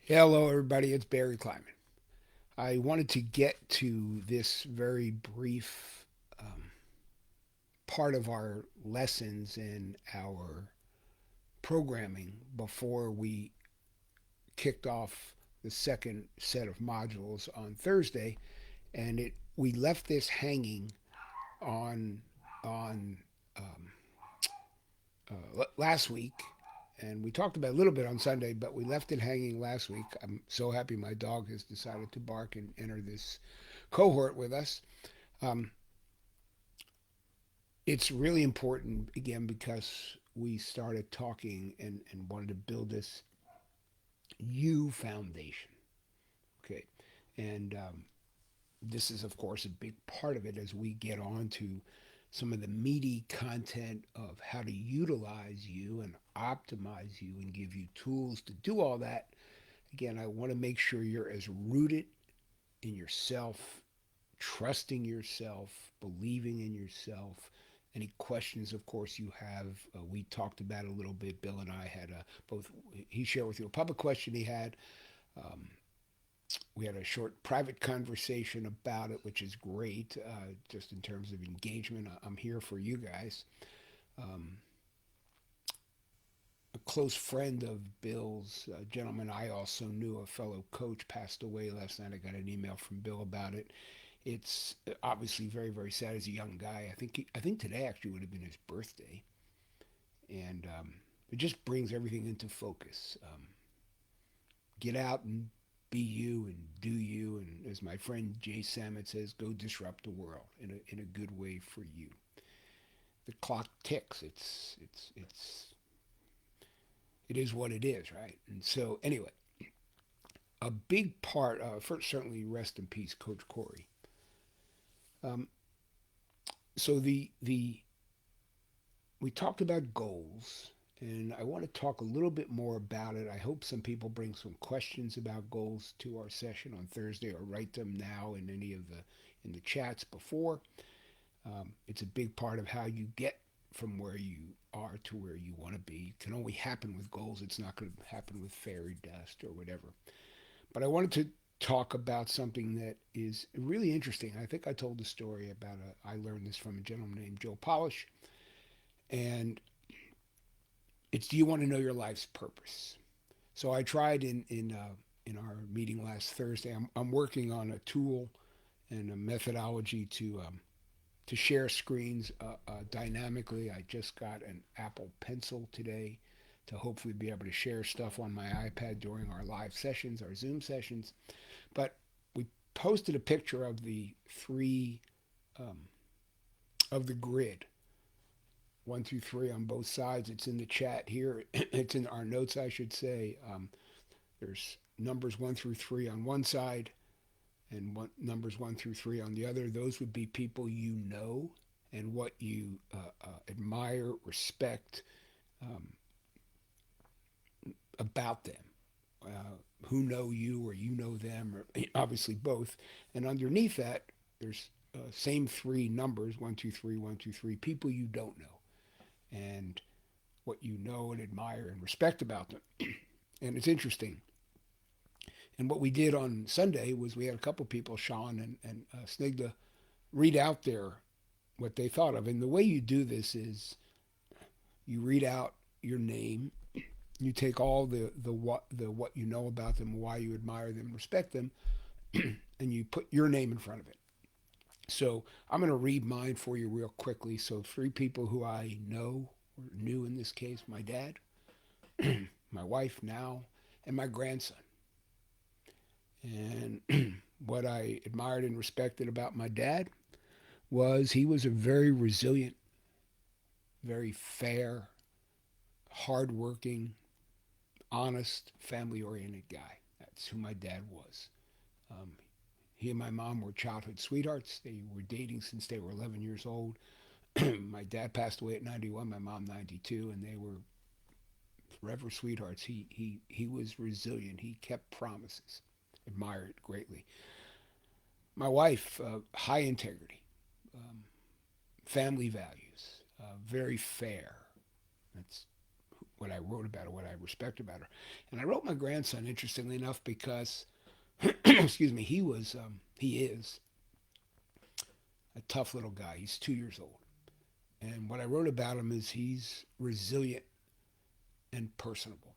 Hello, everybody. It's Barry Kleiman. I wanted to get to this very brief part of our lessons in our programming before we kicked off the second set of modules on Thursday, and it we left this hanging on on um, last week, and we talked about it a little bit on Sunday, but we left it hanging last week. I'm so happy my dog has decided to bark and enter this cohort with us. Um, it's really important again because we started talking and wanted to build this you foundation. Okay, and this is of course a big part of it as we get on to some of the meaty content of how to utilize you and optimize you and give you tools to do all that. Again, I want to make sure you're as rooted in yourself, trusting yourself, believing in yourself. Any questions, of course, you have. We talked about it a little bit. Bill and I had both. He shared with you a public question he had. Um, we had a short private conversation about it, which is great, just in terms of engagement. I'm here for you guys. Um, a close friend of Bill's, a gentleman I also knew, a fellow coach, passed away last night. I got an email from Bill about it. It's obviously very, very sad as a young guy. I think today actually would have been his birthday, and it just brings everything into focus. Get out and be you and do you, and as my friend Jay Samet says, go disrupt the world in a good way for you. The clock ticks. It is what it is, right? And so anyway, a big part. First, certainly rest in peace, Coach Corey. Um, so the we talked about goals, and I want to talk a little bit more about it. I hope some people bring some questions about goals to our session on Thursday, or write them now in any of the chats before. It's a big part of how you get from where you are to where you want to be. It can only happen with goals. It's not going to happen with fairy dust or whatever. But I wanted to talk about something that is really interesting. I think I told the story about I learned this from a gentleman named Joe Polish, and it's, do you want to know your life's purpose? So I tried in our meeting last Thursday. I'm working on a tool and a methodology to share screens dynamically. I just got an Apple Pencil today to hopefully be able to share stuff on my iPad during our live sessions, our Zoom sessions. But we posted a picture of the three um, of the grid, 1 through 3 on both sides. It's in the chat here. It's in our notes, I should say. There's numbers 1 through 3 on one side, and numbers 1 through 3 on the other. Those would be people you know and what you admire, respect um, about them. Who know you or you know them, or obviously both. And underneath that, there's same three numbers, 1, 2, 3, 1, 2, 3, people you don't know, and what you know and admire and respect about them. And it's interesting. And what we did on Sunday was we had a couple people, Sean and Snigda, read out their what they thought of. And the way you do this is you read out your name, you take all the what you know about them, why you admire them, respect them, and you put your name in front of it. So I'm going to read mine for you real quickly. So 3 people who I know, or knew in this case: my dad, my wife now, and my grandson. And what I admired and respected about my dad was he was a very resilient, very fair, hardworking, honest, family oriented guy. That's who my dad was. Um, he and my mom were childhood sweethearts. They were dating since they were 11 years old. My dad passed away at 91, my mom 92, and they were forever sweethearts. He was resilient. He kept promises. Admired greatly. My wife, high integrity, family values, very fair. That's what I wrote about her, what I respect about her. And I wrote my grandson, interestingly enough, because excuse me, he is a tough little guy. He's 2 years old, and what I wrote about him is he's resilient and personable.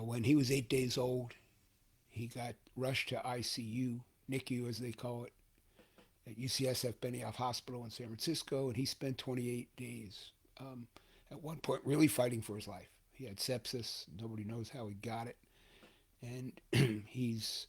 When he was 8 days old, he got rushed to ICU, NICU as they call it, at UCSF Benioff Hospital in San Francisco, and he spent 28 days. At one point, really fighting for his life. He had sepsis. Nobody knows how he got it, and he's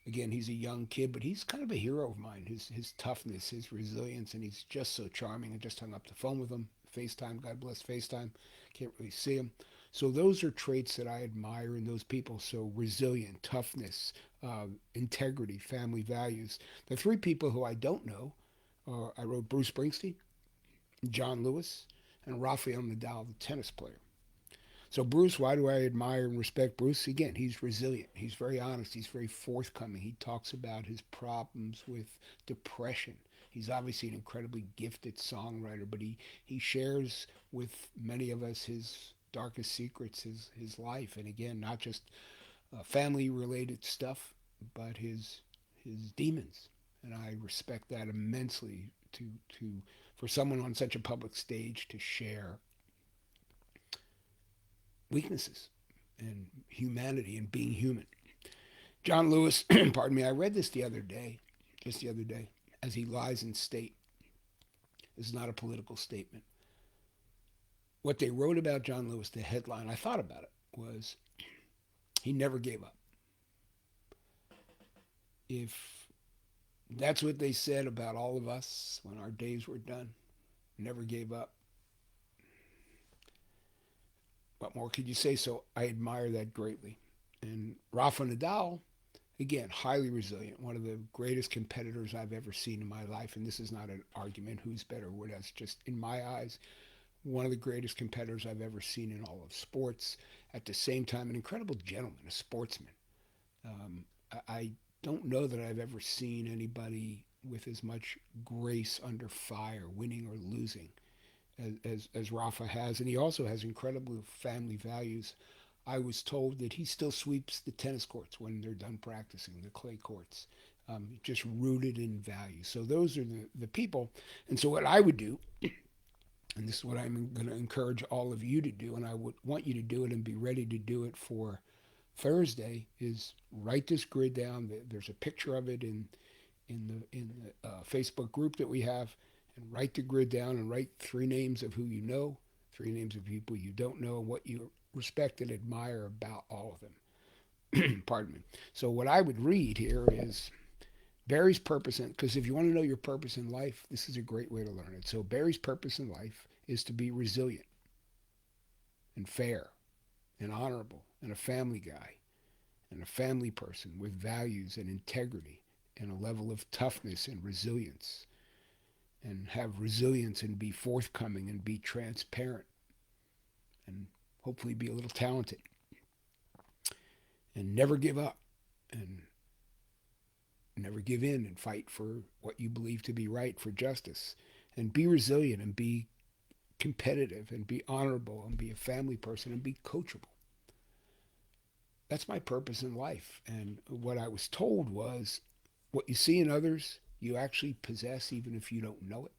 a young kid, but he's kind of a hero of mine. His toughness, his resilience, and he's just so charming. I just hung up the phone with him. FaceTime, God bless FaceTime. Can't really see him. So those are traits that I admire in those people. So resilient, toughness, integrity, family values. The three people who I don't know, I wrote Bruce Springsteen, John Lewis, and Rafael Nadal, the tennis player. So Bruce, why do I admire and respect Bruce? Again, he's resilient. He's very honest. He's very forthcoming. He talks about his problems with depression. He's obviously an incredibly gifted songwriter, but he shares with many of us his darkest secrets, his life, and again, not just family related stuff, but his demons. And I respect that immensely to for someone on such a public stage to share weaknesses and humanity and being human. John Lewis, pardon me, I read this the other day, just the other day, as he lies in state. This is not a political statement. What they wrote about John Lewis, the headline, I thought about it, was he never gave up. If that's what they said about all of us when our days were done, never gave up, what more could you say? So I admire that greatly. And Rafa Nadal, again, highly resilient, one of the greatest competitors I've ever seen in my life. And this is not an argument who's better. That's just, in my eyes, one of the greatest competitors I've ever seen in all of sports. At the same time, an incredible gentleman, a sportsman. I don't know that I've ever seen anybody with as much grace under fire, winning or losing, as Rafa has. And he also has incredible family values. I was told that he still sweeps the tennis courts when they're done practicing, the clay courts, just rooted in values. So those are the people. And so what I would do, and this is what I'm going to encourage all of you to do, and I would want you to do it and be ready to do it for Thursday, is write this grid down. There's a picture of it in the Facebook group that we have, and write the grid down and write 3 names of who you know, 3 names of people you don't know, and what you respect and admire about all of them. Pardon me. So what I would read here is Barry's purpose, because if you want to know your purpose in life, this is a great way to learn it. So Barry's purpose in life is to be resilient and fair and honorable and a family guy and a family person with values and integrity and a level of toughness and resilience, and have resilience and be forthcoming and be transparent and hopefully be a little talented and never give up and never give in and fight for what you believe to be right, for justice, and be resilient and be competitive and be honorable and be a family person and be coachable. That's my purpose in life. And what I was told was what you see in others, you actually possess even if you don't know it.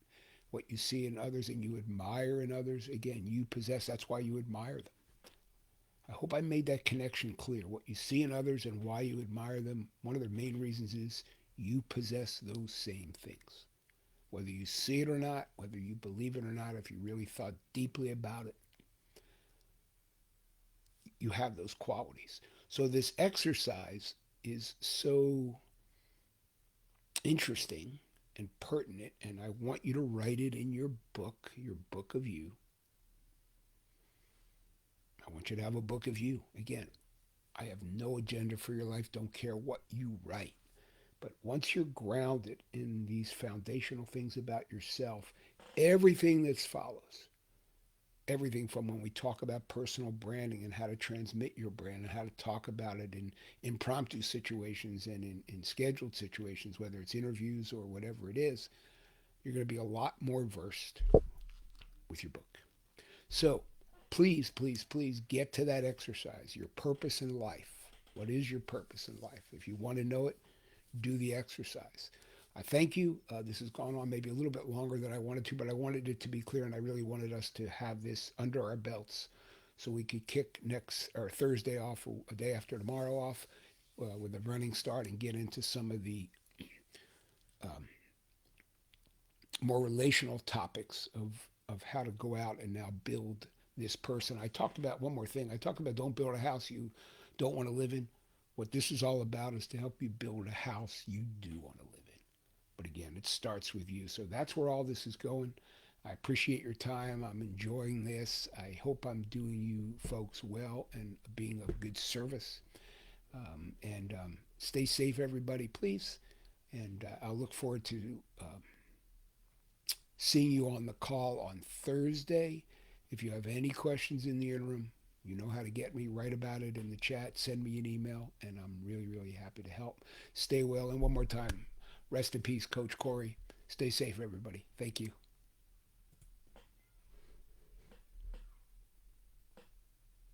What you see in others and you admire in others, again, you possess. That's why you admire them. I hope I made that connection clear. What you see in others and why you admire them, one of the main reasons is you possess those same things. Whether you see it or not, whether you believe it or not, if you really thought deeply about it, you have those qualities. So this exercise is so interesting and pertinent, and I want you to write it in your book of you. I want you to have a book of you. Again, I have no agenda for your life, don't care what you write. But once you're grounded in these foundational things about yourself, everything that follows, everything from when we talk about personal branding and how to transmit your brand and how to talk about it in impromptu situations and in scheduled situations, whether it's interviews or whatever it is, you're going to be a lot more versed with your book. So please, please, please get to that exercise. Your purpose in life. What is your purpose in life? If you want to know it, do the exercise. I thank you. This has gone on maybe a little bit longer than I wanted to, but I wanted it to be clear, and I really wanted us to have this under our belts so we could kick next or Thursday off, or a day after tomorrow off, with a running start and get into some of the um, more relational topics of how to go out and now build this person. I talked about one more thing. I talked about don't build a house you don't want to live in. What this is all about is to help you build a house you do want to live in. But again, it starts with you. So that's where all this is going. I appreciate your time. I'm enjoying this. I hope I'm doing you folks well and being of good service. And stay safe, everybody, please. And I'll look forward to seeing you on the call on Thursday. If you have any questions in the interim, you know how to get me. Write about it in the chat. Send me an email, and I'm really, really happy to help. Stay well. And one more time, rest in peace, Coach Corey. Stay safe, everybody. Thank you.